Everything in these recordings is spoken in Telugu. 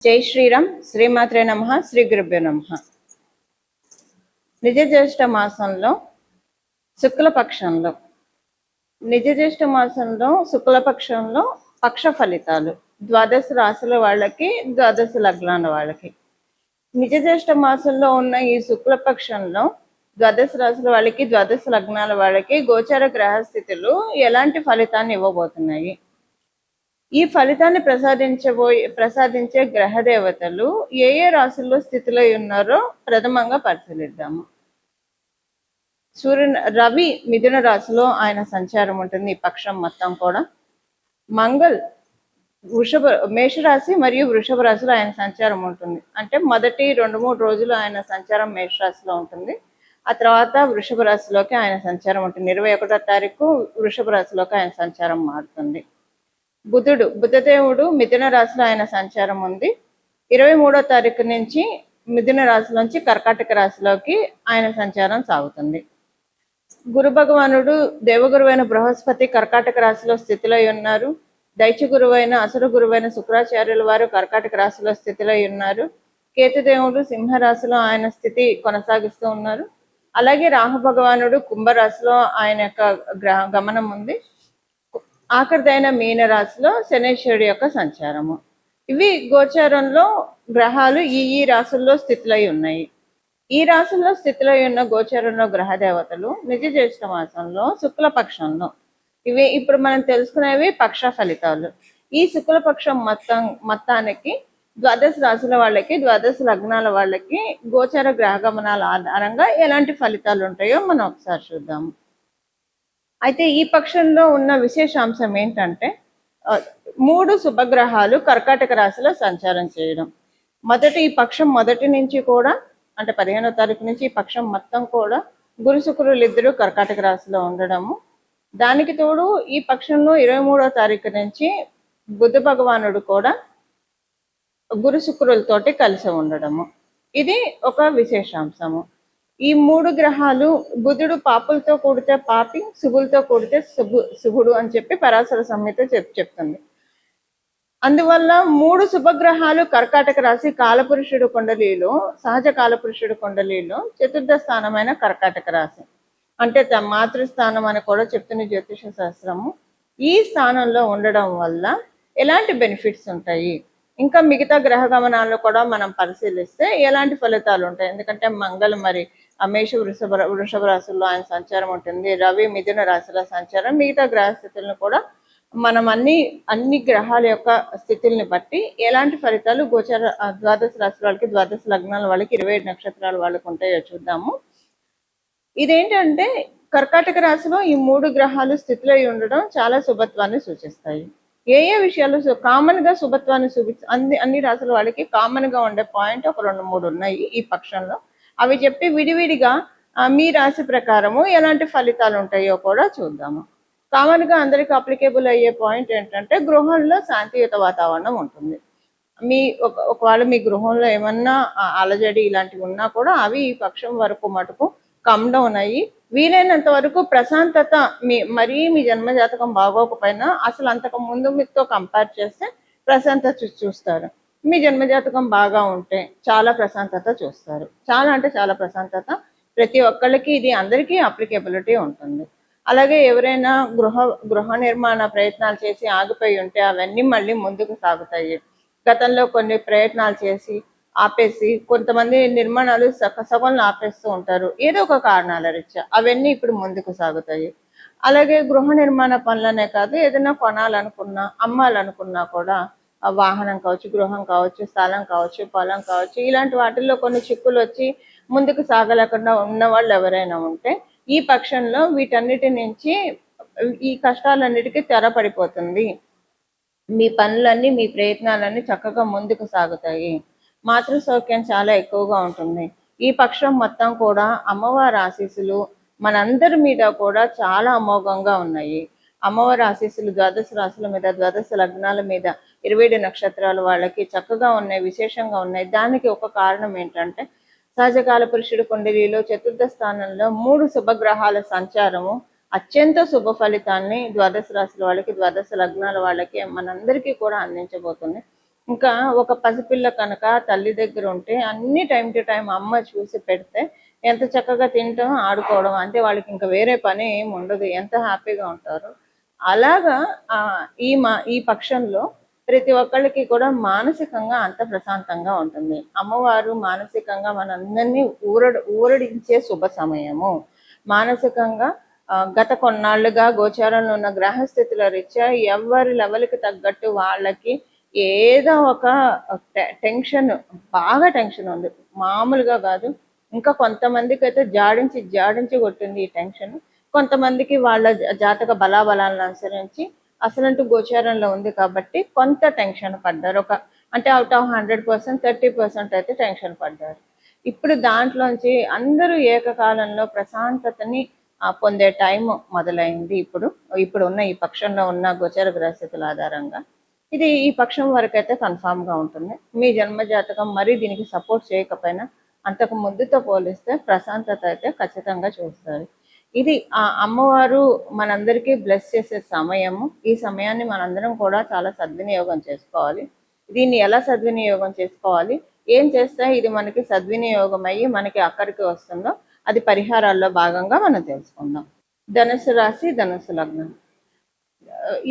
జై శ్రీరామ్. శ్రీమాత్రే నమః. శ్రీ గురుభ్యో నమః. నిజ జ్యేష్ఠ మాసంలో శుక్లపక్షంలో శుక్లపక్షంలో పక్ష ఫలితాలు ద్వాదశ రాశుల వాళ్ళకి, ద్వాదశ లగ్నాల వాళ్ళకి. నిజ జ్యేష్ఠ మాసంలో ఉన్న ఈ శుక్లపక్షంలో ద్వాదశ రాశుల వాళ్ళకి, ద్వాదశ లగ్నాల వాళ్ళకి గోచర గ్రహస్థితులు ఎలాంటి ఫలితాన్ని ఇవ్వబోతున్నాయి? ఈ ఫలితాన్ని ప్రసాదించే గ్రహ దేవతలు ఏ ఏ రాశుల్లో స్థితిలో ఉన్నారో ప్రథమంగా పరిశీలిద్దాము. రవి మిథున రాశిలో ఆయన సంచారం ఉంటుంది ఈ పక్షం మొత్తం కూడా. మంగళ్ మేషరాశి మరియు వృషభ రాశిలో ఆయన సంచారం ఉంటుంది. అంటే మొదటి 2-3 రోజులు ఆయన సంచారం మేషరాశిలో ఉంటుంది. ఆ తర్వాత వృషభ రాశిలోకి ఆయన సంచారం ఉంటుంది. 21వ తారీఖు వృషభ రాశిలోకి ఆయన సంచారం మారుతుంది. బుధదేవుడు మిథున రాశిలో ఆయన సంచారం ఉంది. 23వ తారీఖు నుంచి మిథున రాశిలోంచి కర్కాటక రాశిలోకి ఆయన సంచారం సాగుతుంది. గురు భగవానుడు దేవగురువైన బృహస్పతి కర్కాటక రాశిలో స్థితిలో ఉన్నారు. దైత్య గురువైన అసుర గురువైన శుక్రాచార్యుల వారు కర్కాటక రాశిలో స్థితిలో ఉన్నారు. కేతుదేవుడు సింహరాశిలో ఆయన స్థితి కొనసాగిస్తూ ఉన్నారు. అలాగే రాహు భగవానుడు కుంభరాశిలో ఆయన యొక్క గమనం ఉంది. ఆఖరిదైన మీన రాశిలో శనేశ్వరుడి యొక్క సంచారము. ఇవి గోచారంలో గ్రహాలు ఈ రాశుల్లో స్థితిలో ఉన్నాయి. ఈ రాశుల్లో స్థితిలో ఉన్న గోచారంలో గ్రహ దేవతలు నిజ జ్యేష్ఠ మాసంలో శుక్లపక్షంలో, ఇవి ఇప్పుడు మనం తెలుసుకునేవి పక్ష ఫలితాలు. ఈ శుక్లపక్షం మొత్తానికి ద్వాదశ రాశుల వాళ్ళకి, ద్వాదశ లగ్నాల వాళ్ళకి గోచార గ్రహ గమనాల ఆధారంగా ఎలాంటి ఫలితాలు ఉంటాయో మనం ఒకసారి చూద్దాము. అయితే ఈ పక్షంలో ఉన్న విశేషాంశం ఏంటంటే 3 శుభగ్రహాలు కర్కాటక రాశిలో సంచారం చేయడం. ఈ పక్షం మొదటి నుంచి కూడా, అంటే 15వ తారీఖు నుంచి ఈ పక్షం మొత్తం కూడా గురు శుక్రులు ఇద్దరు కర్కాటక రాశిలో ఉండడము. దానికి తోడు ఈ పక్షంలో 23వ తారీఖు నుంచి బుధ భగవానుడు కూడా గురు శుక్రులతోటి కలిసి ఉండడము. ఇది ఒక విశేషాంశము. ఈ 3 గ్రహాలు, బుధుడు పాపులతో కూడితే పాపి, శుభులతో కూడితే శుభుడు అని చెప్పి పరాశర సంహిత చెప్తుంది. అందువల్ల 3 శుభగ్రహాలు కర్కాటక రాశి కాలపురుషుడు కుండలిలో, సహజ కాలపురుషుడు కుండలిలో చతుర్థ స్థానమైన కర్కాటక రాశి, అంటే మాతృస్థానం అని కూడా చెప్తున్న జ్యోతిష శాస్త్రము. ఈ స్థానంలో ఉండడం వల్ల ఎలాంటి బెనిఫిట్స్ ఉంటాయి, ఇంకా మిగతా గ్రహ గమనాల్లో కూడా మనం పరిశీలిస్తే ఎలాంటి ఫలితాలు ఉంటాయి. ఎందుకంటే మంగళ మరి మేష వృషభ రాశుల్లో ఆయన సంచారం ఉంటుంది. రవి మిథున రాశిలో సంచారం. మిగతా గ్రహ స్థితులను కూడా మనం అన్ని గ్రహాల యొక్క స్థితుల్ని బట్టి ఎలాంటి ఫలితాలు గోచర ద్వాదశ రాశి వాళ్ళకి, ద్వాదశ లగ్నాల వాళ్ళకి, 27 నక్షత్రాల వాళ్ళకి ఉంటాయో చూద్దాము. ఇదేంటంటే కర్కాటక రాశిలో ఈ 3 గ్రహాలు స్థితిలో ఉండడం చాలా శుభత్వాన్ని సూచిస్తాయి. ఏ విషయాలు కామన్ గా శుభత్వాన్ని అన్ని రాశుల వాళ్ళకి కామన్ గా ఉండే పాయింట్ ఒక 2-3 ఉన్నాయి ఈ పక్షంలో. అవి చెప్పి విడివిడిగా మీ రాశి ప్రకారము ఎలాంటి ఫలితాలు ఉంటాయో కూడా చూద్దాము. కామన్ గా అందరికి అప్లికేబుల్ అయ్యే పాయింట్ ఏంటంటే గృహంలో శాంతియుత వాతావరణం ఉంటుంది. ఒకవేళ మీ గృహంలో ఏమన్నా అలజడి ఇలాంటివి ఉన్నా కూడా అవి ఈ పక్షం వరకు మటుకు కమ్ డౌన్ అయ్యి వీలైనంత వరకు ప్రశాంతత, మీ జన్మజాతకం బాగోకపోయినా అసలు అంతకు ముందు మీతో కంపేర్ చేస్తే ప్రశాంతత చూస్తారు. మీ జన్మజాతకం బాగా ఉంటే చాలా ప్రశాంతత చూస్తారు. చాలా అంటే చాలా ప్రశాంతత. ప్రతి ఒక్కళ్ళకి ఇది అందరికీ అప్లికేబిలిటీ ఉంటుంది. అలాగే ఎవరైనా గృహ నిర్మాణ ప్రయత్నాలు చేసి ఆగిపోయి ఉంటే అవన్నీ మళ్ళీ ముందుకు సాగుతాయి. గతంలో కొన్ని ప్రయత్నాలు చేసి ఆపేసి కొంతమంది నిర్మాణాలు సగంలో ఆపేస్తూ ఉంటారు ఏదో ఒక కారణాల రీత్యా. అవన్నీ ఇప్పుడు ముందుకు సాగుతాయి. అలాగే గృహ నిర్మాణ పనులనే కాదు, ఏదైనా కొనాలనుకున్నా, అమ్మాలనుకున్నా కూడా వాహనం కావచ్చు, గృహం కావచ్చు, స్థలం కావచ్చు, పొలం కావచ్చు, ఇలాంటి వాటిల్లో కొన్ని చిక్కులు వచ్చి ముందుకు సాగలేకుండా ఉన్న వాళ్ళు ఎవరైనా ఉంటే ఈ పక్షంలో వీటన్నిటి నుంచి, ఈ కష్టాలన్నిటికీ తెరపడిపోతుంది. మీ పనులన్నీ, మీ ప్రయత్నాలన్నీ చక్కగా ముందుకు సాగుతాయి. మాతృ సౌఖ్యం చాలా ఎక్కువగా ఉంటుంది. ఈ పక్షం మొత్తం కూడా అమ్మవారి ఆశీస్సులు మనందరి మీద కూడా చాలా అమోఘంగా ఉన్నాయి. అమ్మవారి ఆశీస్సులు ద్వాదశ రాశుల మీద, ద్వాదశ లగ్నాల మీద, 27 నక్షత్రాల వాళ్ళకి చక్కగా ఉన్నాయి, విశేషంగా ఉన్నాయి. దానికి ఒక కారణం ఏంటంటే సహజకాల పురుషుడు కుండలిలో చతుర్థ స్థానంలో 3 శుభగ్రహాల సంచారము అత్యంత శుభ ఫలితాన్ని ద్వాదశ రాశుల వాళ్ళకి, ద్వాదశ లగ్నాల వాళ్ళకి, మనందరికీ కూడా అందించబోతుంది. ఇంకా ఒక పసిపిల్ల కనుక తల్లి దగ్గర ఉంటే అన్ని టైం టు టైం అమ్మ చూసి పెడితే ఎంత చక్కగా తింటాం, ఆడుకోవడం, అంటే వాళ్ళకి ఇంకా వేరే పని ఏమి ఉండదు, ఎంత హ్యాపీగా ఉంటారు. అలాగా ఈ పక్షంలో ప్రతి ఒక్కళ్ళకి కూడా మానసికంగా అంత ప్రశాంతంగా ఉంటుంది. అమ్మవారు మానసికంగా మనందరినీ ఊరడించే శుభ సమయము. మానసికంగా గత కొన్నాళ్ళుగా గోచారంలో ఉన్న గ్రహస్థితుల రీత్యా ఎవరి లెవెల్కి తగ్గట్టు వాళ్ళకి ఏదో ఒక టెన్షన్, బాగా టెన్షన్ ఉంది, మామూలుగా కాదు. ఇంకా కొంతమందికి అయితే జాడించి కొట్టింది ఈ టెన్షన్. కొంతమందికి వాళ్ళ జాతక బలాబలాలను అనుసరించి అసలంటూ గోచారంలో ఉంది కాబట్టి కొంత టెన్షన్ పడ్డారు. అంటే అవుట్ ఆఫ్ 100% 30% అయితే టెన్షన్ పడ్డారు. ఇప్పుడు దాంట్లోంచి అందరూ ఏకకాలంలో ప్రశాంతతని పొందే టైం మొదలైంది. ఇప్పుడు ఉన్న ఈ పక్షంలో ఉన్న గోచర గ్రహస్థితుల ఆధారంగా ఇది ఈ పక్షం వరకు అయితే కన్ఫామ్గా ఉంటుంది. మీ జన్మ జాతకం మరీ దీనికి సపోర్ట్ చేయకపోయినా అంతకు ముందుతో పోలిస్తే ప్రశాంతత అయితే ఖచ్చితంగా చూస్తారు. ఇది ఆ అమ్మవారు మనందరికీ బ్లెస్ చేసే సమయము. ఈ సమయాన్ని మనందరం కూడా చాలా సద్వినియోగం చేసుకోవాలి. దీన్ని ఎలా సద్వినియోగం చేసుకోవాలి, ఏం చేస్తే ఇది మనకి సద్వినియోగం అయ్యి మనకి అక్కడికి వస్తుందో అది పరిహారాల్లో భాగంగా మనం తెలుసుకుందాం. ధనుసు రాశి, ధనుసు లగ్నం.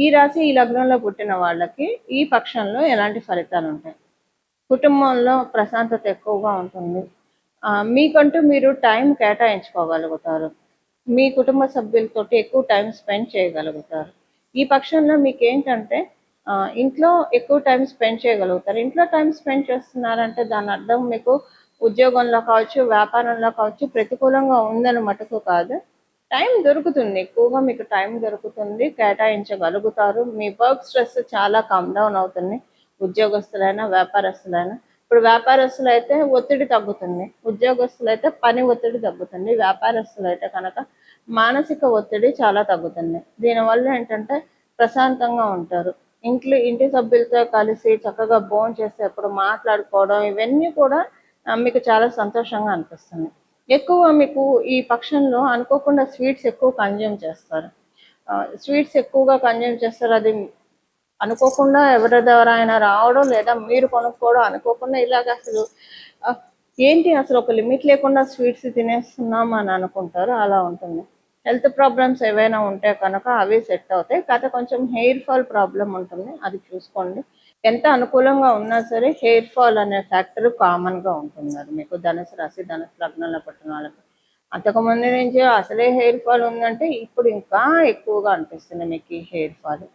ఈ రాశి ఈ లగ్నంలో పుట్టిన వాళ్ళకి ఈ పక్షంలో ఎలాంటి ఫలితాలు ఉంటాయి? కుటుంబంలో ప్రశాంతత ఎక్కువగా ఉంటుంది. మీకంటూ మీరు టైం కేటాయించుకోగలుగుతారు. మీ కుటుంబ సభ్యులతోటి ఎక్కువ టైం స్పెండ్ చేయగలుగుతారు. ఈ పక్షంలో మీకు ఏంటంటే ఇంట్లో ఎక్కువ టైం స్పెండ్ చేయగలుగుతారు. ఇంట్లో టైం స్పెండ్ చేస్తున్నారంటే దాని అర్థం మీకు ఉద్యోగంలో కావచ్చు, వ్యాపారంలో కావచ్చు ప్రతికూలంగా ఉందని మటుకు కాదు. టైం దొరుకుతుంది, ఎక్కువగా మీకు టైం దొరుకుతుంది, కేటాయించగలుగుతారు. మీ వర్క్ స్ట్రెస్ చాలా కమ్ డౌన్ అవుతుంది. ఉద్యోగస్తులైనా వ్యాపారస్తులైనా. ఇప్పుడు వ్యాపారస్తులు అయితే ఒత్తిడి తగ్గుతుంది, ఉద్యోగస్తులు అయితే పని ఒత్తిడి తగ్గుతుంది, వ్యాపారస్తులు అయితే కనుక మానసిక ఒత్తిడి చాలా తగ్గుతుంది. దీనివల్ల ఏంటంటే ప్రశాంతంగా ఉంటారు. ఇంటి సభ్యులతో కలిసి చక్కగా భోజనం చేసేప్పుడు మాట్లాడుకోవడం, ఇవన్నీ కూడా మీకు చాలా సంతోషంగా అనిపిస్తుంది. ఎక్కువ మీకు ఈ పక్షంలో అనుకోకుండా స్వీట్స్ ఎక్కువ కన్జ్యూమ్ చేస్తారు. స్వీట్స్ ఎక్కువగా కన్జ్యూమ్ చేస్తారు. అది అనుకోకుండా ఎవరి ద్వారా అయినా రావడం, లేదా మీరు కొనుక్కోవడం, అనుకోకుండా ఇలాగ అసలు ఏంటి అసలు ఒక లిమిట్ లేకుండా స్వీట్స్ తినేస్తున్నాం అని అనుకుంటారు. అలా ఉంటుంది. హెల్త్ ప్రాబ్లమ్స్ ఏవైనా ఉంటే కనుక అవి సెట్ అవుతాయి. కాకపోతే కొంచెం హెయిర్ ఫాల్ ప్రాబ్లం ఉంటుంది, అది చూసుకోండి. ఎంత అనుకూలంగా ఉన్నా సరే హెయిర్ ఫాల్ అనే ఫ్యాక్టర్ కామన్గా ఉంటుంది. అది మీకు ధనుసు రాశి, ధనుసు లగ్నంలో పుట్టిన వాళ్ళకి. అంతకుముందు నుంచి అసలే హెయిర్ ఫాల్ ఉందంటే ఇప్పుడు ఇంకా ఎక్కువగా అనిపిస్తుంది మీకు ఈ హెయిర్ ఫాల్.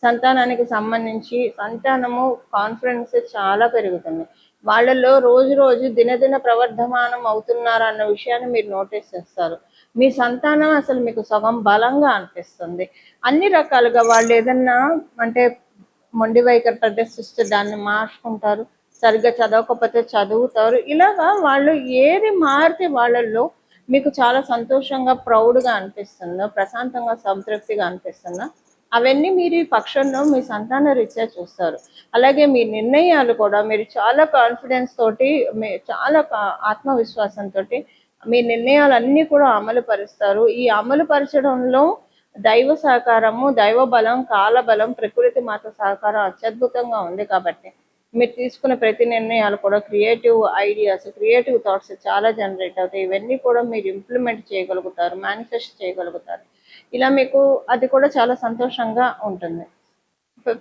సంతానానికి సంబంధించి సంతానము కాన్ఫిడెన్స్ చాలా పెరుగుతుంది. వాళ్ళలో రోజు దినదిన ప్రవర్ధమానం అవుతున్నారన్న విషయాన్ని మీరు నోటీస్ చేస్తారు. మీ సంతానం అసలు మీకు సగం బలంగా అనిపిస్తుంది. అన్ని రకాలుగా వాళ్ళు ఏదన్నా అంటే మొండి వైఖరి ప్రదర్శిస్తే దాన్ని మార్చుకుంటారు, సరిగ్గా చదవకపోతే చదువుతారు. ఇలాగా వాళ్ళు ఏది మారితే వాళ్ళల్లో మీకు చాలా సంతోషంగా, ప్రౌడ్గా అనిపిస్తుందో, ప్రశాంతంగా, సంతృప్తిగా అనిపిస్తుందో అవన్నీ మీరు ఈ పక్షంలో మీ సంతాన రీత్యా చూస్తారు. అలాగే మీ నిర్ణయాలు కూడా మీరు చాలా కాన్ఫిడెన్స్ తోటి, చాలా ఆత్మవిశ్వాసంతో మీ నిర్ణయాలన్నీ కూడా అమలు పరుస్తారు. ఈ అమలు పరచడంలో దైవ సహకారము, దైవ బలం, కాలబలం, ప్రకృతి మాత సహకారం అత్యద్భుతంగా ఉంది. కాబట్టి మీరు తీసుకున్న ప్రతి నిర్ణయాలు కూడా క్రియేటివ్ ఐడియాస్, క్రియేటివ్ థాట్స్ చాలా జనరేట్ అవుతాయి. ఇవన్నీ కూడా మీరు ఇంప్లిమెంట్ చేయగలుగుతారు, మేనిఫెస్ట్ చేయగలుగుతారు. ఇలా మీకు అది కూడా చాలా సంతోషంగా ఉంటుంది.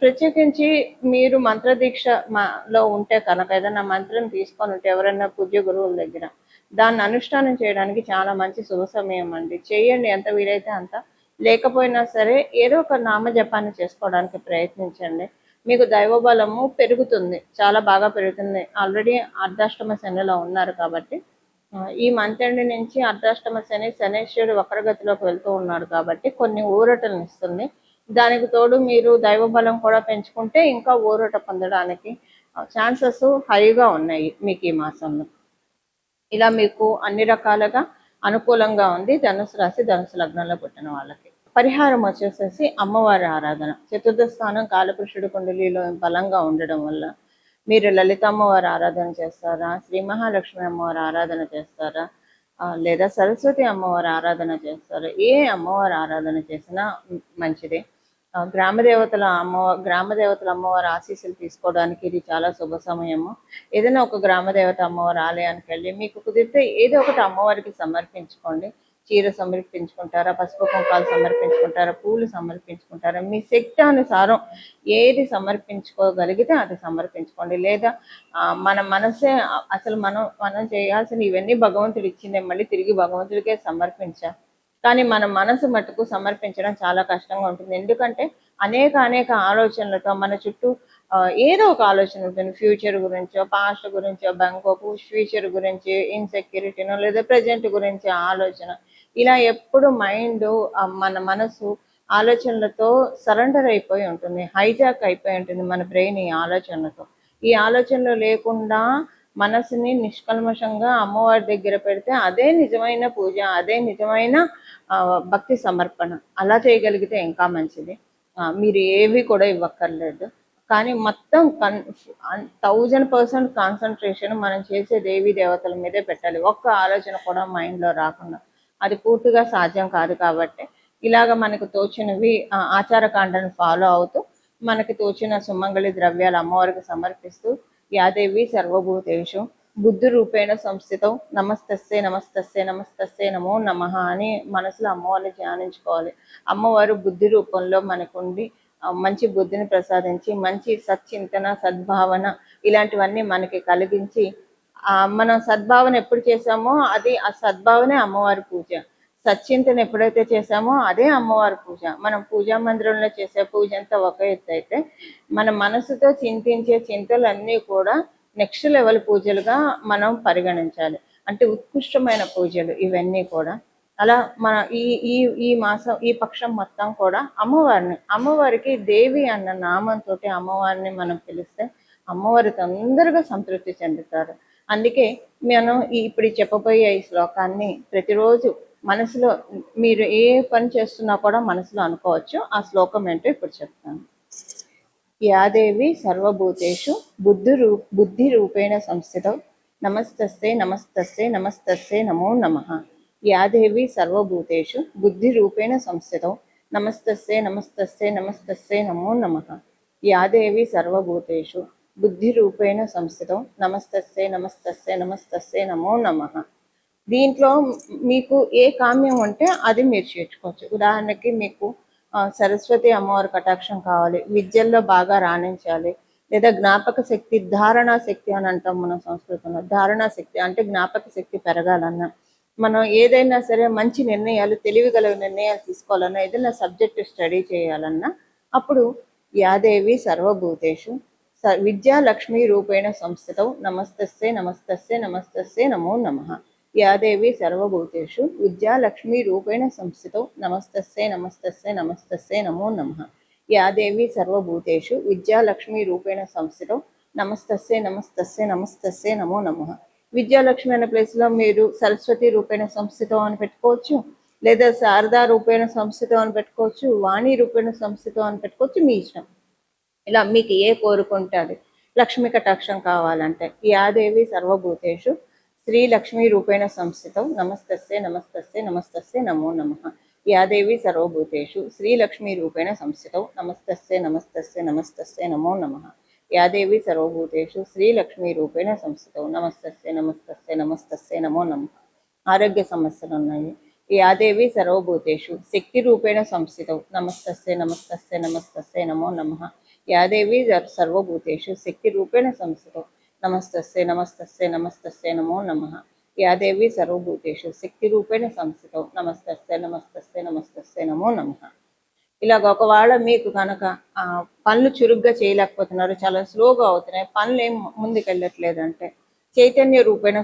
ప్రత్యేకించి మీరు మంత్రదీక్షలో ఉంటే కనుక, ఏదైనా మంత్రం తీసుకొని ఉంటే ఎవరైనా పూజ్య గురువుల దగ్గర, దాన్ని అనుష్ఠానం చేయడానికి చాలా మంచి శుభ సమయం అండి. చేయండి ఎంత వీలైతే అంత. లేకపోయినా సరే ఏదో ఒక నామజపాన్ని చేసుకోవడానికి ప్రయత్నించండి. మీకు దైవబలము పెరుగుతుంది, చాలా బాగా పెరుగుతుంది. ఆల్రెడీ అర్ధాష్టమ శనిలో ఉన్నారు కాబట్టి ఈ మంత్ ఎండ్ నుంచి అర్ధాష్టమ శని, శనేశ్వరుడు వక్రగతిలోకి వెళ్తూ ఉన్నాడు కాబట్టి కొన్ని ఊరటలను ఇస్తుంది. దానికి తోడు మీరు దైవబలం కూడా పెంచుకుంటే ఇంకా ఊరట పొందడానికి ఛాన్సెస్ హైగా ఉన్నాయి మీకు ఈ మాసంలో. ఇలా మీకు అన్ని రకాలుగా అనుకూలంగా ఉంది ధనుసు రాశి, ధనుసు లగ్నంలో పుట్టిన వాళ్ళకి. పరిహారం వచ్చేసేసి అమ్మవారి ఆరాధన. చతుర్థ స్థానం కాలపురుషుడు కుండలిలో బలంగా ఉండడం వల్ల మీరు లలిత అమ్మవారి ఆరాధన చేస్తారా, శ్రీ మహాలక్ష్మి అమ్మవారి ఆరాధన చేస్తారా, లేదా సరస్వతి అమ్మవారి ఆరాధన చేస్తారా? ఏ అమ్మవారి ఆరాధన చేసినా మంచిదే. గ్రామ దేవతల అమ్మవారి ఆశీస్సులు తీసుకోవడానికి ఇది చాలా శుభ సమయము. ఏదైనా ఒక గ్రామ దేవత అమ్మవారి ఆలయానికి వెళ్ళి మీకు కుదిరితే ఏదో ఒకటి అమ్మవారికి సమర్పించుకోండి. చీర సమర్పించుకుంటారా, పసుపు కుంకాలు సమర్పించుకుంటారా, పూలు సమర్పించుకుంటారా, మీ శక్తి అనుసారం ఏది సమర్పించుకోగలిగితే అది సమర్పించుకోండి. లేదా మన మనసే అసలు మనం చేయాల్సిన ఇవన్నీ భగవంతుడు ఇచ్చిందే, మళ్ళీ తిరిగి భగవంతుడికే సమర్పించాలి. కానీ మన మనసు మటుకు సమర్పించడం చాలా కష్టంగా ఉంటుంది. ఎందుకంటే అనేక ఆలోచనలతో మన చుట్టూ ఏదో ఒక ఆలోచన ఉంటుంది. ఫ్యూచర్ గురించో, పాస్ట్ గురించో, ఫ్యూచర్ గురించి ఇన్సెక్యూరిటీనో, లేదా ప్రజెంట్ గురించి ఆలోచన. ఇలా ఎప్పుడు మైండ్, మన మనసు ఆలోచనలతో సరెండర్ అయిపోయి ఉంటుంది, హైజాక్ అయిపోయి ఉంటుంది మన బ్రెయిన్ ఈ ఆలోచనలతో. ఈ ఆలోచనలు లేకుండా మనసుని నిష్కల్మషంగా అమ్మవారి దగ్గర పెడితే అదే నిజమైన పూజ, అదే నిజమైన భక్తి సమర్పణ. అలా చేయగలిగితే ఇంకా మంచిది. మీరు ఏవి కూడా ఇవ్వక్కర్లేదు. కానీ మొత్తం 1000% కాన్సన్ట్రేషన్ మనం చేసే దేవీ దేవతల మీదే పెట్టాలి, ఒక్క ఆలోచన కూడా మైండ్లో రాకుండా. అది పూర్తిగా సాధ్యం కాదు. కాబట్టి ఇలాగ మనకు తోచినవి ఆచారకాండను ఫాలో అవుతూ మనకి తోచిన సుమంగళి ద్రవ్యాలు అమ్మవారికి సమర్పిస్తూ యాదేవి సర్వభూతేషు బుద్ధి రూపేణ సంస్థితం నమస్తస్సే నమస్తస్సే నమస్తస్సే నమో నమః అని మనసులో అమ్మవారిని ధ్యానించుకోవాలి. అమ్మవారు బుద్ధి రూపంలో మనకుండి మంచి బుద్ధిని ప్రసాదించి, మంచి సచ్చింతన, సద్భావన ఇలాంటివన్నీ మనకి కలిగించి, మనం సద్భావన ఎప్పుడు చేసామో అది ఆ సద్భావనే అమ్మవారి పూజ. సచ్చింతన ఎప్పుడైతే చేసామో అదే అమ్మవారి పూజ. మనం పూజా మందిరంలో చేసే పూజ అంతా ఒక ఎత్తు అయితే, మన మనసుతో చింతించే చింతలన్నీ కూడా నెక్స్ట్ లెవెల్ పూజలుగా మనం పరిగణించాలి. అంటే ఉత్కృష్టమైన పూజలు ఇవన్నీ కూడా. అలా మన ఈ మాసం, ఈ పక్షం మొత్తం కూడా అమ్మవారికి దేవి అన్న నామంతో అమ్మవారిని మనం పిలిస్తే అమ్మవారి తొందరగా సంతృప్తి చెందుతారు. అందుకే మనం ఇప్పుడు చెప్పబోయే ఈ శ్లోకాన్ని ప్రతిరోజు మనసులో, మీరు ఏ పని చేస్తున్నా కూడా మనసులో అనుకోవచ్చు. ఆ శ్లోకం ఏంటో ఇప్పుడు చెప్తాను. యాదేవి సర్వభూతేషు బుద్ధి రూపేణ సంస్థితం నమస్తస్సే నమస్తస్సే నమస్తస్సే నమో నమః. యాదేవి సర్వభూతేషు బుద్ధి రూపేణ సంస్థితం నమస్తస్సే నమస్తస్సే నమస్తస్సే నమో నమః. యాదేవి సర్వభూతేషు బుద్ధి రూపేణ సంస్థితం నమస్తస్సే నమస్తస్సే నమస్తస్సే నమో నమః. దీంట్లో మీకు ఏ కామ్యం ఉంటే అది మీరు చేర్చుకోవచ్చు. ఉదాహరణకి మీకు సరస్వతి అమ్మవారి కటాక్షం కావాలి, విద్యల్లో బాగా రాణించాలి, లేదా జ్ఞాపక శక్తి, ధారణా శక్తి అని అంటాం మన సంస్కృతంలో. ధారణా శక్తి అంటే జ్ఞాపక శక్తి పెరగాలన్నా, మనం ఏదైనా సరే మంచి నిర్ణయాలు, తెలివిగల నిర్ణయాలు తీసుకోవాలన్నా, ఏదైనా సబ్జెక్టు స్టడీ చేయాలన్నా, అప్పుడు యాదేవి సర్వభూతేషు విద్యాలక్ష్మి రూపేణ సంస్థితం నమస్తస్సే నమస్తస్సే నమస్తస్సే నమో నమః. యాదేవి సర్వభూతేషు విద్యాలక్ష్మి రూపేణ సంస్థితం నమస్తస్సే నమస్తస్సే నమస్తస్సే నమో నమః. యాదేవి సర్వభూతేషు విద్యాలక్ష్మి రూపేణ సంస్థితం నమస్తస్సే నమస్తస్సే నమస్తస్సే నమో నమః. విద్యాలక్ష్మి అనే ప్లేస్లో మీరు సరస్వతి రూపేణ సంస్థితం అని పెట్టుకోవచ్చు, లేదా శారదా రూపేణ సంస్థితం అని పెట్టుకోవచ్చు, వాణి రూపేణ సంస్థితం అని పెట్టుకోవచ్చు, మీ ఇష్టం. ఇలా మీకు ఏ కోరుకుంటే అది. లక్ష్మీ కటాక్షం కావాలంటే యాదేవి సర్వభూతేషు శ్రీలక్ష్మీ రూపేణ సంస్థితం నమస్తస్సే నమస్తస్సే నమస్తస్సే నమో నమః. యాదేవి సర్వభూతేషు శ్రీలక్ష్మీ రూపేణ సంస్థితం నమస్తస్సే నమస్తస్సే నమస్తస్సే నమో నమః. యాదేవి సర్వభూతేషు శ్రీలక్ష్మీ రూపేణ సంస్థితం నమస్తస్సే నమస్తస్సే నమస్తస్సే నమో నమః. ఆరోగ్య సమస్యలు ఉన్నాయి. యాదేవి సర్వభూతేషు శక్తి రూపేణ సంస్థితం నమస్తస్సే నమస్తస్సే నమస్తస్సే నమో నమః. యాదేవి సర్వభూతేషు శక్తి రూపేణ సంస్థితం నమస్తస్సే నమస్తస్సే నమస్తస్సే నమో నమః. యాదేవి సర్వభూతేషు శక్తి రూపేణ సంస్థితం నమస్తస్సే నమస్తస్సే నమస్తస్సే నమో నమః. ఇలాగ ఒకవేళ మీకు కనుక పనులు చురుగ్గా చేయలేకపోతున్నారు, చాలా స్లోగా అవుతున్నాయి, పనులు ఏం ముందుకెళ్ళట్లేదంటే చైతన్య రూపేణ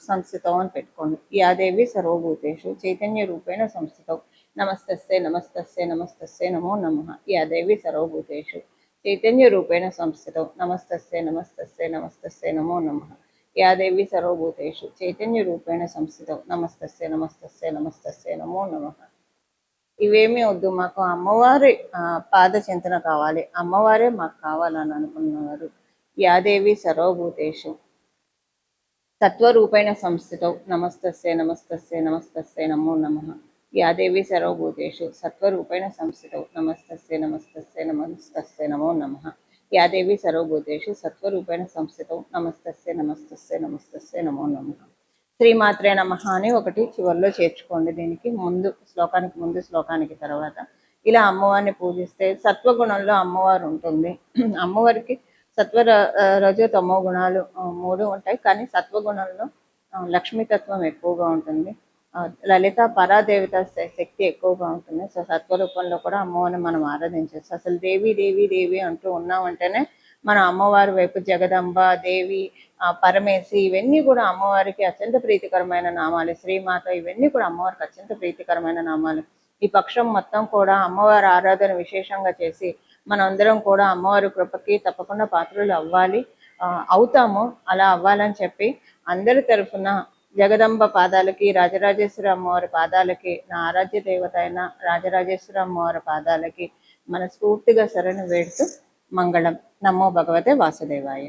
సంస్థితం అని పెట్టుకోండి. యాదేవి సర్వభూతేషు చైతన్య రూపేణ సంస్థితం నమస్తస్సే నమస్తస్సే నమస్తస్సే నమో నమః. యాదేవి సర్వభూతేషు చైతన్య రూపేణ సంస్థితం నమస్తస్సే నమస్తస్సే నమస్తస్సే నమో నమః. యాదేవి సర్వభూతేషు చైతన్య రూపేణ సంస్థితం నమస్తస్సే నమస్తస్సే నమస్తస్సే నమో నమః. ఇవేమీ వద్దు, మాకు అమ్మవారి పాద చింతన కావాలి, అమ్మవారే మాకు కావాలని అనుకున్నవారు యాదేవి సర్వభూతేషు తత్వరూపేణ సంస్థితం నమస్తస్సే నమస్తస్సే నమస్తస్సే నమో నమః. या देवी सर्वभूतेषु सत्त्वरूपेण संस्थितौ नमस्तस्यै नमस्तस्यै नमस्तस्यै नमो नमः। या देवी सर्वभूतेषु सत्त्वरूपेण సంస్థితౌ నమస్తస్యై నమస్తస్యై నమస్తస్యై నమో నమః। శ్రీమాత్రే నమః అని ఒకటి చివరిలో చేర్చుకోండి, దీనికి ముందు శ్లోకానికి తర్వాత. ఇలా అమ్మవారిని పూజిస్తే సత్వగుణంలో అమ్మవారు ఉంటుంది. అమ్మవారికి రజో తమో గుణాలు మూడు ఉంటాయి, కానీ సత్వగుణంలో లక్ష్మీతత్వం ఎక్కువగా ఉంటుంది. లలిత పరాదేవత శక్తి ఎక్కువగా ఉంటుంది. సో సత్వరూపంలో కూడా అమ్మవారిని మనం ఆరాధించవచ్చు. అసలు దేవి దేవి దేవి అంటూ ఉన్నామంటేనే మనం అమ్మవారి వైపు జగదంబ, దేవి, పరమేశి ఇవన్నీ కూడా అమ్మవారికి అత్యంత ప్రీతికరమైన నామాలు. శ్రీమాత ఇవన్నీ కూడా అమ్మవారికి అత్యంత ప్రీతికరమైన నామాలు. ఈ పక్షం మొత్తం కూడా అమ్మవారి ఆరాధన విశేషంగా చేసి మనందరం కూడా అమ్మవారి కృపకి తప్పకుండా పాత్రలు అవుతాము. అలా అవ్వాలని చెప్పి అందరి తరఫున జగదంబ పాదాలకి, రాజరాజేశ్వరి అమ్మవారి పాదాలకి, నా ఆరాధ్య దేవత అయిన రాజరాజేశ్వరి అమ్మవారి పాదాలకి మనస్ఫూర్తిగా శరణు వేడుతూ మంగళం. నమో భగవతే వాసుదేవాయ.